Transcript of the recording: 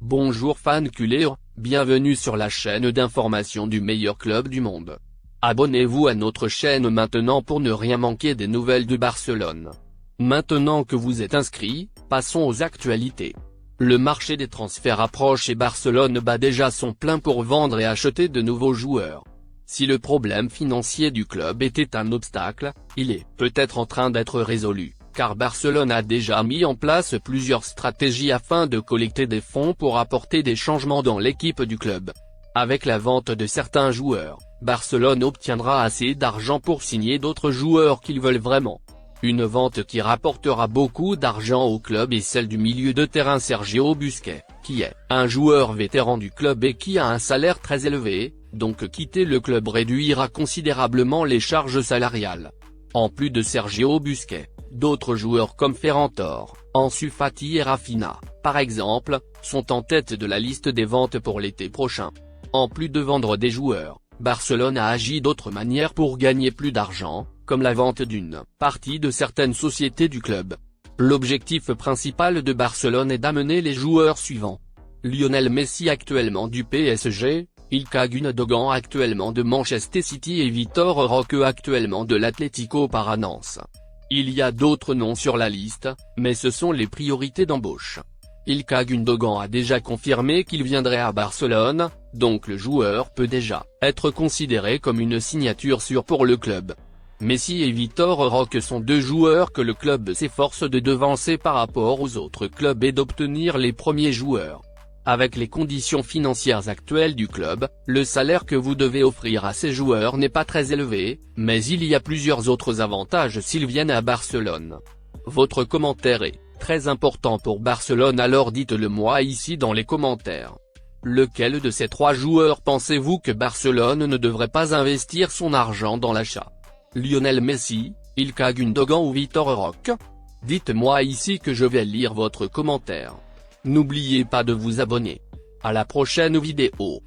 Bonjour fans culés, bienvenue sur la chaîne d'information du meilleur club du monde. Abonnez-vous à notre chaîne maintenant pour ne rien manquer des nouvelles de Barcelone. Maintenant que vous êtes inscrits, passons aux actualités. Le marché des transferts approche et Barcelone bat déjà son plein pour vendre et acheter de nouveaux joueurs. Si le problème financier du club était un obstacle, il est peut-être en train d'être résolu, car Barcelone a déjà mis en place plusieurs stratégies afin de collecter des fonds pour apporter des changements dans l'équipe du club. Avec la vente de certains joueurs, Barcelone obtiendra assez d'argent pour signer d'autres joueurs qu'ils veulent vraiment. Une vente qui rapportera beaucoup d'argent au club est celle du milieu de terrain Sergio Busquets, qui est un joueur vétéran du club et qui a un salaire très élevé, donc quitter le club réduira considérablement les charges salariales. En plus de Sergio Busquets, d'autres joueurs comme Ferran Torres, Ansu Fati et Rafinha, par exemple, sont en tête de la liste des ventes pour l'été prochain. En plus de vendre des joueurs, Barcelone a agi d'autres manières pour gagner plus d'argent, comme la vente d'une partie de certaines sociétés du club. L'objectif principal de Barcelone est d'amener les joueurs suivants. Lionel Messi actuellement du PSG, Ilkay Gundogan actuellement de Manchester City et Vitor Roque actuellement de l'Atlético Paranaense. Il y a d'autres noms sur la liste, mais ce sont les priorités d'embauche. Ilkay Gundogan a déjà confirmé qu'il viendrait à Barcelone, donc le joueur peut déjà être considéré comme une signature sûre pour le club. Messi et Vitor Roque sont deux joueurs que le club s'efforce de devancer par rapport aux autres clubs et d'obtenir les premiers joueurs. Avec les conditions financières actuelles du club, le salaire que vous devez offrir à ces joueurs n'est pas très élevé, mais il y a plusieurs autres avantages s'ils viennent à Barcelone. Votre commentaire est très important pour Barcelone, alors dites-le moi ici dans les commentaires. Lequel de ces trois joueurs pensez-vous que Barcelone ne devrait pas investir son argent dans l'achat? Lionel Messi, Ilkay Gundogan ou Vitor Roque? Dites-moi ici que je vais lire votre commentaire. N'oubliez pas de vous abonner. À la prochaine vidéo.